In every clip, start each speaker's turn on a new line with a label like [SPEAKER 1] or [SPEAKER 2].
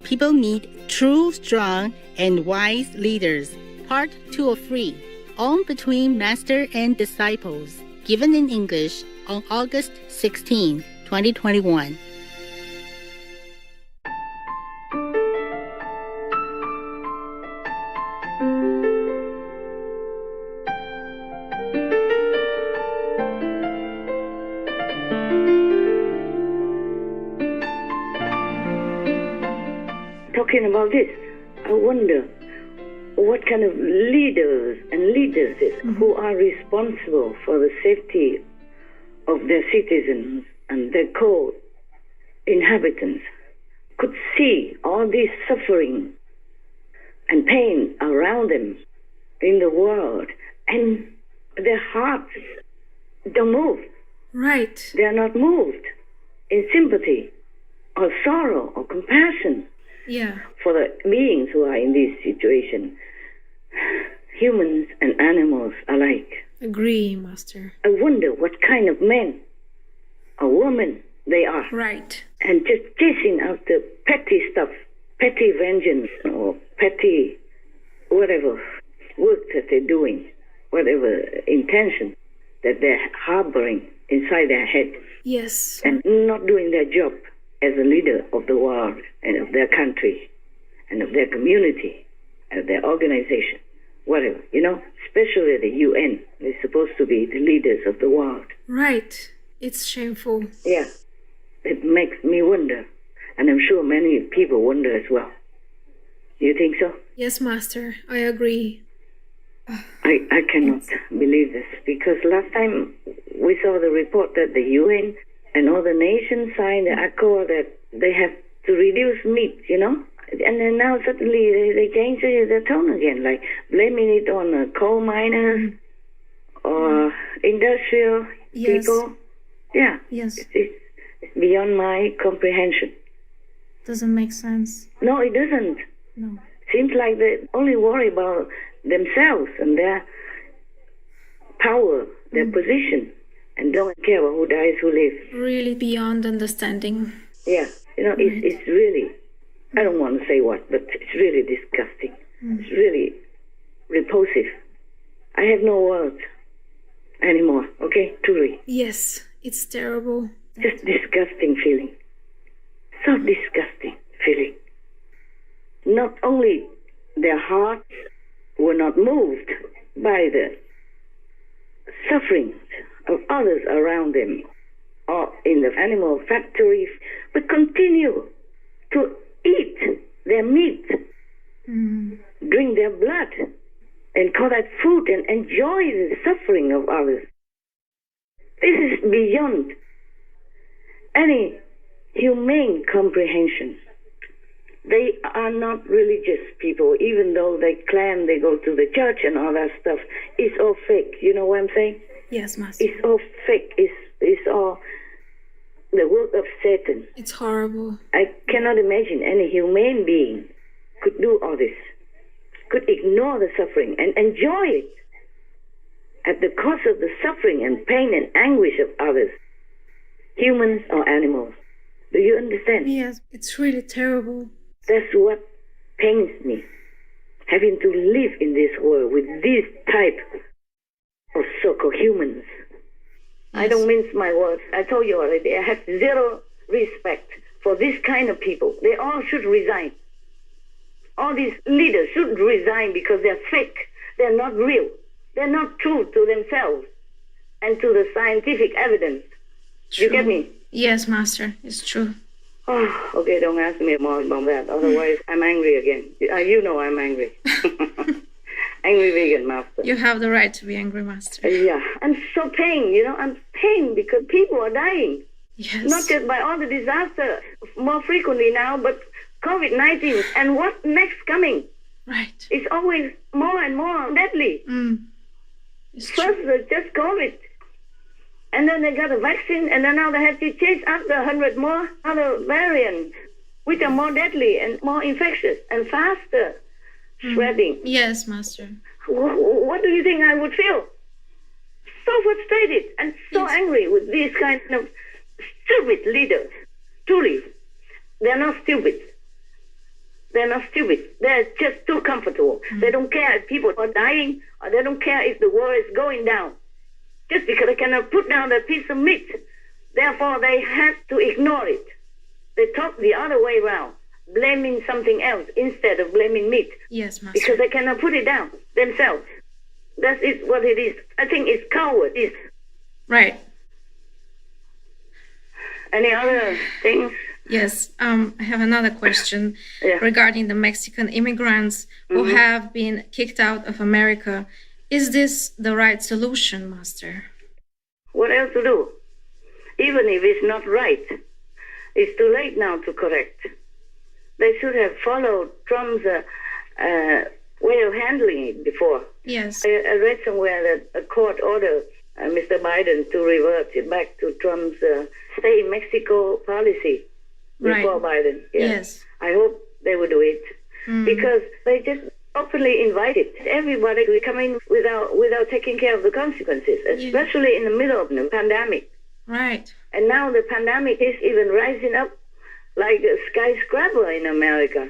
[SPEAKER 1] People need true, strong, and wise leaders. Part 2 of 3, On Between Master and Disciples, given in English on August 16, 2021.
[SPEAKER 2] Talking about this, I wonder what kind of leaders and leadresses who are responsible for the safety of their citizens and their co-inhabitants could see all this suffering and pain around them in the world, and their hearts don't move.
[SPEAKER 3] Right.
[SPEAKER 2] They are not moved in sympathy or sorrow or compassion.
[SPEAKER 3] Yeah.
[SPEAKER 2] For the beings who are in this situation, humans and animals alike.
[SPEAKER 3] Agree, Master.
[SPEAKER 2] I wonder what kind of men or women they are.
[SPEAKER 3] Right.
[SPEAKER 2] And just chasing after petty stuff, petty vengeance or petty whatever work that they're doing, whatever intention that they're harboring inside their head.
[SPEAKER 3] Yes.
[SPEAKER 2] And not doing their job as a leader of the world and of their country and of their community and of their organization, whatever, especially the UN. They're supposed to be the leaders of the world.
[SPEAKER 3] Right. It's shameful.
[SPEAKER 2] Yeah. It makes me wonder, and I'm sure many people wonder as well. You think so?
[SPEAKER 3] Yes, Master. I agree.
[SPEAKER 2] I cannot believe this, because last time we saw the report that the UN and all the nations signed the accord that they have to reduce meat, And then now suddenly they change their tone again, like blaming it on coal miners or industrial people. Yeah.
[SPEAKER 3] Yes.
[SPEAKER 2] It's beyond my comprehension.
[SPEAKER 3] Doesn't make sense.
[SPEAKER 2] No, it doesn't.
[SPEAKER 3] No.
[SPEAKER 2] Seems like they only worry about themselves and their power, their position, and don't care about who dies, who lives.
[SPEAKER 3] Really beyond understanding.
[SPEAKER 2] Yeah, it's really, I don't want to say what, but it's really disgusting. It's really repulsive. I have no words anymore, okay, truly.
[SPEAKER 3] Yes, it's terrible.
[SPEAKER 2] Just disgusting feeling. So disgusting feeling. Not only their hearts were not moved by the sufferings of others around them or in the animal factories, but continue to eat their meat, drink their blood, and call that food and enjoy the suffering of others. This is beyond any humane comprehension. They are not religious people, even though they claim they go to the church and all that stuff. It's all fake. You know what I'm saying?
[SPEAKER 3] Yes, Master.
[SPEAKER 2] It's all fake. It's all the work of Satan.
[SPEAKER 3] It's horrible.
[SPEAKER 2] I cannot imagine any humane being could do all this, could ignore the suffering and enjoy it at the cost of the suffering and pain and anguish of others, humans or animals. Do you understand?
[SPEAKER 3] Yes, it's really terrible.
[SPEAKER 2] That's what pains me, having to live in this world with this type of so-called humans. Yes. I don't mince my words. I told you already, I have zero respect for this kind of people. They all should resign. All these leaders should resign because they're fake. They're not real. They're not true to themselves and to the scientific evidence.
[SPEAKER 3] True.
[SPEAKER 2] You get me?
[SPEAKER 3] Yes, Master. It's true.
[SPEAKER 2] Oh, okay, don't ask me more about that. Otherwise, I'm angry again. You know I'm angry. Angry vegan, Master.
[SPEAKER 3] You have the right to be angry, Master.
[SPEAKER 2] Yeah, I'm so pained, I'm pained because people are dying.
[SPEAKER 3] Yes.
[SPEAKER 2] Not just by all the disaster, more frequently now, but COVID-19. And what's next coming?
[SPEAKER 3] Right.
[SPEAKER 2] It's always more and more deadly. First, just COVID. And then they got a vaccine, and then now they have to chase after 100 more other variants, which are more deadly and more infectious and faster spreading.
[SPEAKER 3] Yes, Master.
[SPEAKER 2] What do you think I would feel? So frustrated and so angry with these kind of stupid leaders. Truly, they're not stupid. They're not stupid. They're just too comfortable. They don't care if people are dying, or they don't care if the war is going down. Just because they cannot put down a piece of meat, therefore they have to ignore it. They talk the other way around, blaming something else instead of blaming meat.
[SPEAKER 3] Yes, Master.
[SPEAKER 2] Because they cannot put it down themselves. That's it, what it is. I think it's cowardice.
[SPEAKER 3] Right.
[SPEAKER 2] Any other things?
[SPEAKER 3] Yes, I have another question regarding the Mexican immigrants who have been kicked out of America. Is this the right solution, Master?
[SPEAKER 2] What else to do? Even if it's not right, it's too late now to correct. They should have followed Trump's way of handling it before.
[SPEAKER 3] Yes.
[SPEAKER 2] I read somewhere that a court ordered Mr. Biden to revert it back to Trump's stay in Mexico policy before Biden.
[SPEAKER 3] Yes.
[SPEAKER 2] I hope they will do it because they just openly invited everybody to come in without taking care of the consequences, especially in the middle of the pandemic.
[SPEAKER 3] Right.
[SPEAKER 2] And now the pandemic is even rising up like a skyscraper in America.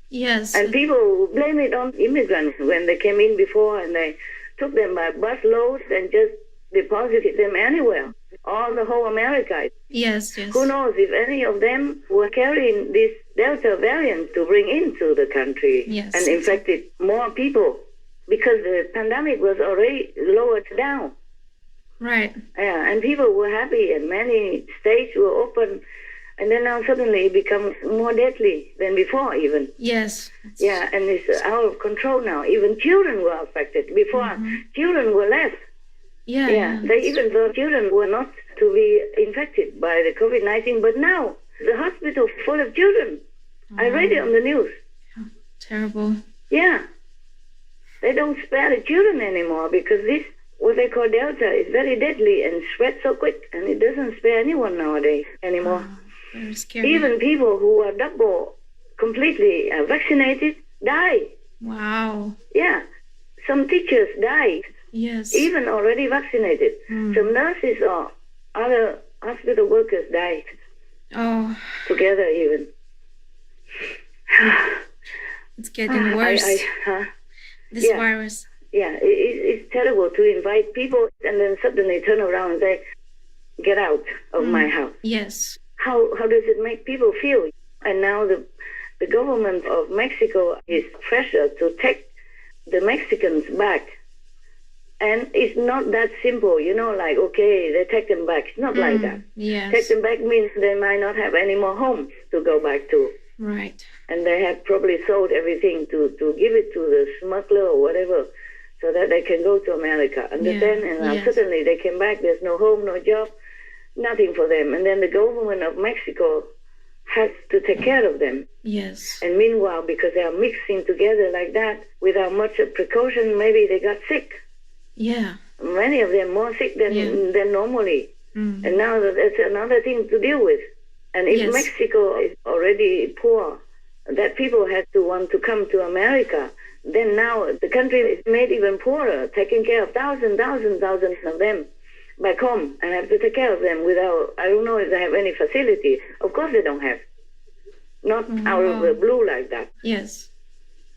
[SPEAKER 3] Yes.
[SPEAKER 2] And people blame it on immigrants when they came in before and they took them by busloads and just deposited them anywhere, all the whole America.
[SPEAKER 3] Yes, yes.
[SPEAKER 2] Who knows if any of them were carrying this Delta variant to bring into the country and infected more people because the pandemic was already lowered down.
[SPEAKER 3] Right.
[SPEAKER 2] Yeah, and people were happy and many states were open. And then now suddenly it becomes more deadly than before even.
[SPEAKER 3] Yes.
[SPEAKER 2] Yeah, and it's out of control now. Even children were affected. Before, children were less.
[SPEAKER 3] Yeah.
[SPEAKER 2] They even thought children were not to be infected by the COVID-19. But now, the hospital full of children. I read it on the news.
[SPEAKER 3] Terrible.
[SPEAKER 2] Yeah. They don't spare the children anymore because this, what they call Delta, is very deadly and spreads so quick. And it doesn't spare anyone nowadays anymore.
[SPEAKER 3] Very scary.
[SPEAKER 2] Even people who are double, completely vaccinated, die.
[SPEAKER 3] Wow.
[SPEAKER 2] Yeah. Some teachers die.
[SPEAKER 3] Yes.
[SPEAKER 2] Even already vaccinated. Some nurses or other hospital workers died.
[SPEAKER 3] Oh.
[SPEAKER 2] Together even.
[SPEAKER 3] It's getting worse. This virus.
[SPEAKER 2] Yeah, it's terrible to invite people and then suddenly turn around and say, get out of my house.
[SPEAKER 3] Yes.
[SPEAKER 2] How does it make people feel? And now the government of Mexico is pressured to take the Mexicans back. And it's not that simple, like, okay, they take them back. It's not like that.
[SPEAKER 3] Yes.
[SPEAKER 2] Take them back means they might not have any more homes to go back to.
[SPEAKER 3] Right.
[SPEAKER 2] And they have probably sold everything to give it to the smuggler or whatever so that they can go to America. Understand? And suddenly they came back, there's no home, no job, nothing for them. And then the government of Mexico has to take care of them.
[SPEAKER 3] Yes.
[SPEAKER 2] And meanwhile, because they are mixing together like that, without much precaution, maybe they got sick.
[SPEAKER 3] Yeah.
[SPEAKER 2] Many of them more sick than normally. And now that's another thing to deal with. And if Mexico is already poor, that people had to want to come to America, then now the country is made even poorer, taking care of thousands of them back home and have to take care of them without, I don't know if they have any facilities. Of course they don't have. Not out of the blue like that.
[SPEAKER 3] Yes.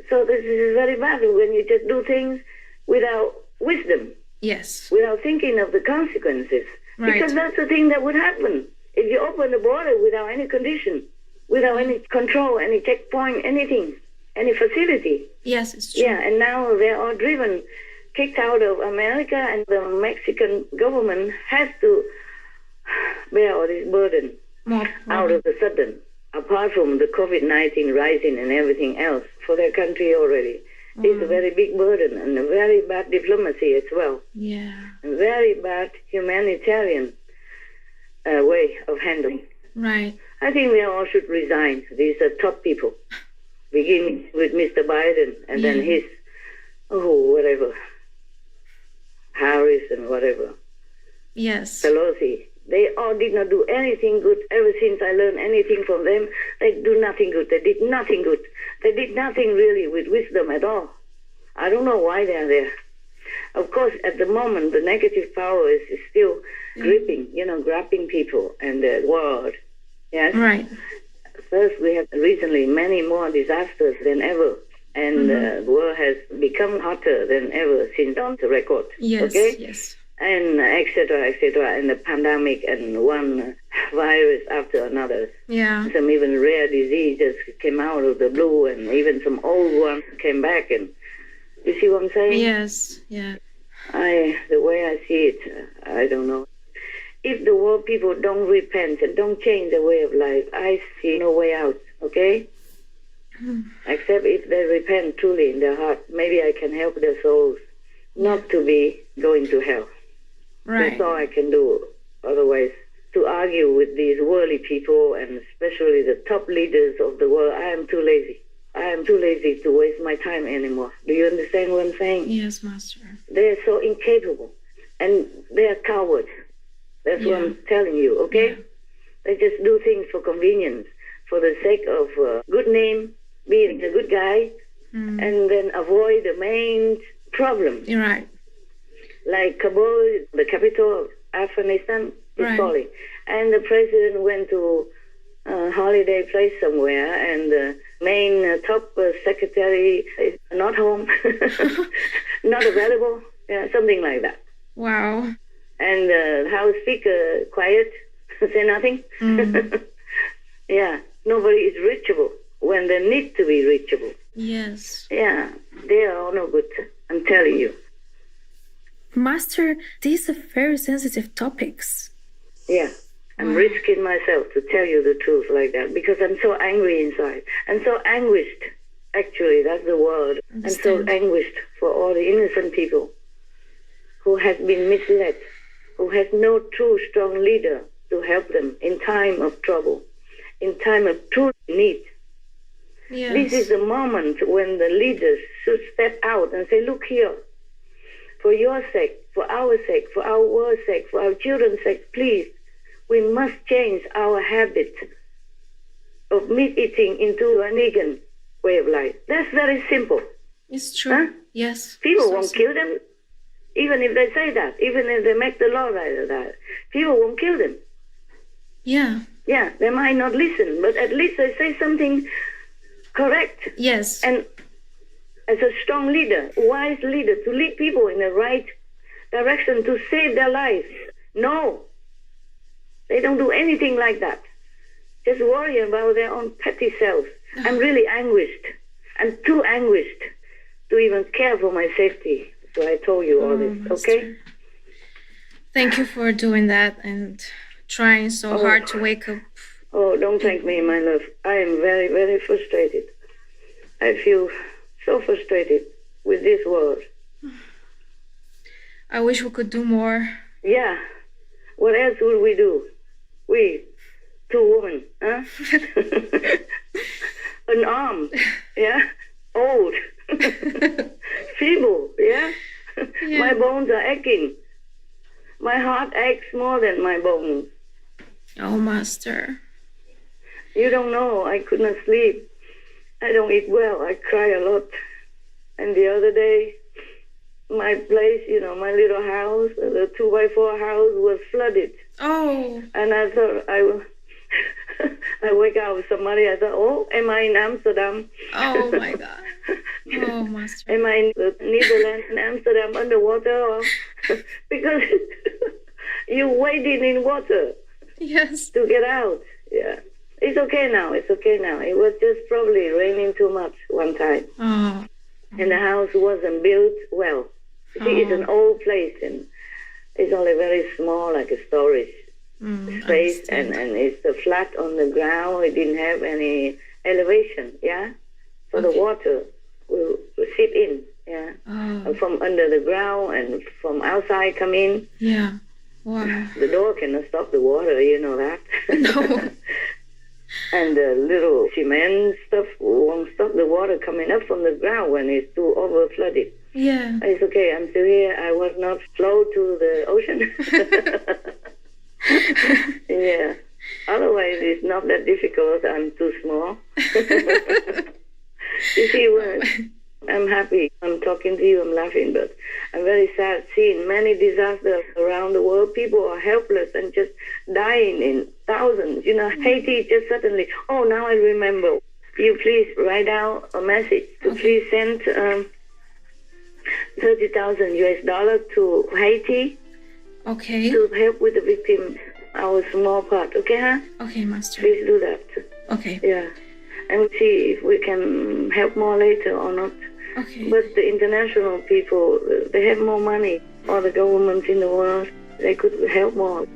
[SPEAKER 2] So this is very bad when you just do things without wisdom.
[SPEAKER 3] Yes.
[SPEAKER 2] Without thinking of the consequences.
[SPEAKER 3] Right.
[SPEAKER 2] Because that's the thing that would happen. If you open the border without any condition, without any control, any checkpoint, anything, any facility.
[SPEAKER 3] Yes, it's true.
[SPEAKER 2] Yeah, and now they're all driven, kicked out of America, and the Mexican government has to bear all this burden out of the sudden, apart from the COVID-19 rising and everything else for their country already. It's a very big burden and a very bad diplomacy as well.
[SPEAKER 3] Yeah.
[SPEAKER 2] A very bad humanitarian way of handling.
[SPEAKER 3] Right.
[SPEAKER 2] I think they all should resign. These are top people, beginning with Mr. Biden and then his, whatever, Harris and whatever.
[SPEAKER 3] Yes.
[SPEAKER 2] Pelosi. They all did not do anything good. Ever since I learned anything from them, they do nothing good. They did nothing good. They did nothing really with wisdom at all. I don't know why they are there. Of course, at the moment, the negative power is still gripping, grabbing people and the world. Yes?
[SPEAKER 3] Right.
[SPEAKER 2] First, we have recently many more disasters than ever. And the world has become hotter than ever since on the record.
[SPEAKER 3] Yes,
[SPEAKER 2] okay?
[SPEAKER 3] yes.
[SPEAKER 2] And et cetera, and the pandemic and one virus after another.
[SPEAKER 3] Yeah.
[SPEAKER 2] Some even rare diseases came out of the blue, and even some old ones came back. And you see what I'm saying?
[SPEAKER 3] Yes, yeah.
[SPEAKER 2] The way I see it, I don't know. If the world people don't repent and don't change their way of life, I see no way out, okay? Except if they repent truly in their heart, maybe I can help their souls not to be going to hell.
[SPEAKER 3] Right.
[SPEAKER 2] That's all I can do. Otherwise, to argue with these worldly people, and especially the top leaders of the world, I am too lazy. I am too lazy to waste my time anymore. Do you understand what I'm saying?
[SPEAKER 3] Yes, Master.
[SPEAKER 2] They're so incapable, and they're cowards. That's what I'm telling you, okay?
[SPEAKER 3] Yeah.
[SPEAKER 2] They just do things for convenience, for the sake of good name, being a good guy, and then avoid the main problem.
[SPEAKER 3] You're right.
[SPEAKER 2] Like Kabul, the capital of Afghanistan, is falling. And the president went to a holiday place somewhere, and the main top secretary is not home, not available, something like that.
[SPEAKER 3] Wow.
[SPEAKER 2] And the House Speaker, quiet, say nothing. Yeah, nobody is reachable when they need to be reachable.
[SPEAKER 3] Yes.
[SPEAKER 2] Yeah, they are all no good, I'm telling you.
[SPEAKER 3] Master, these are very sensitive topics.
[SPEAKER 2] Yeah, I'm risking myself to tell you the truth like that because I'm so angry inside. I'm so anguished, actually, that's the word. I'm so anguished for all the innocent people who has been misled, who has no true strong leader to help them in time of trouble, in time of true need.
[SPEAKER 3] Yes.
[SPEAKER 2] This is the moment when the leaders should step out and say, look here, for your sake, for our sake, for our world's sake, for our children's sake, please, we must change our habit of meat eating into a vegan way of life. That's very simple.
[SPEAKER 3] It's true.
[SPEAKER 2] Huh?
[SPEAKER 3] Yes.
[SPEAKER 2] People won't kill them, even if they say that, even if they make the law like that. People won't kill them.
[SPEAKER 3] Yeah.
[SPEAKER 2] Yeah, they might not listen, but at least they say something correct.
[SPEAKER 3] Yes.
[SPEAKER 2] And as a strong leader, wise leader, to lead people in the right direction to save their lives. No, they don't do anything like that. Just worry about their own petty selves. I'm really anguished. I'm too anguished to even care for my safety. So I told you all this,
[SPEAKER 3] Master.
[SPEAKER 2] okay?
[SPEAKER 3] Thank you for doing that and trying so hard to wake up.
[SPEAKER 2] Oh, don't thank me, my love. I am very, very frustrated. I feel so frustrated with this world.
[SPEAKER 3] I wish we could do more.
[SPEAKER 2] Yeah. What else would we do? We, two women, huh? Unarmed, yeah? Old. Feeble, yeah? My bones are aching. My heart aches more than my bones.
[SPEAKER 3] Oh, Master.
[SPEAKER 2] You don't know, I could not sleep. I don't eat well. I cry a lot. And the other day, my place, my little house, the 2x4 house was flooded.
[SPEAKER 3] Oh.
[SPEAKER 2] And I thought I wake up with somebody. I thought, oh, am I in Amsterdam?
[SPEAKER 3] Oh, my God. Oh, Master.
[SPEAKER 2] Am I in the Netherlands, in Amsterdam, underwater? Or because you waded in water.
[SPEAKER 3] Yes.
[SPEAKER 2] To get out. Yeah. It's okay now. It's okay now. It was just probably raining too much one time.
[SPEAKER 3] Oh.
[SPEAKER 2] And the house wasn't built well. You see, it's an old place and it's only very small, like a storage space, and it's flat on the ground. It didn't have any elevation, yeah? So the water will seep in, yeah?
[SPEAKER 3] Oh.
[SPEAKER 2] From under the ground and from outside come in.
[SPEAKER 3] Yeah. Wow.
[SPEAKER 2] The door cannot stop the water, you know that?
[SPEAKER 3] No.
[SPEAKER 2] And the little cement stuff won't stop the water coming up from the ground when it's too over flooded.
[SPEAKER 3] Yeah.
[SPEAKER 2] It's okay, I'm still here. I was not flow to the ocean. Yeah. Otherwise, it's not that difficult. I'm too small. You see, I'm happy. I'm talking to you, I'm laughing, but I'm very sad seeing many disasters around the world. People are helpless and just dying in thousands. Haiti just suddenly, oh, now I remember. You please write out a message to please send $30,000 to Haiti.
[SPEAKER 3] Okay.
[SPEAKER 2] To help with the victims, our small part. Okay, huh?
[SPEAKER 3] Okay, Master.
[SPEAKER 2] Please do that.
[SPEAKER 3] Okay.
[SPEAKER 2] Yeah. And we'll see if we can help more later or not.
[SPEAKER 3] Okay.
[SPEAKER 2] But the international people, they have more money. All the governments in the world, they could help more.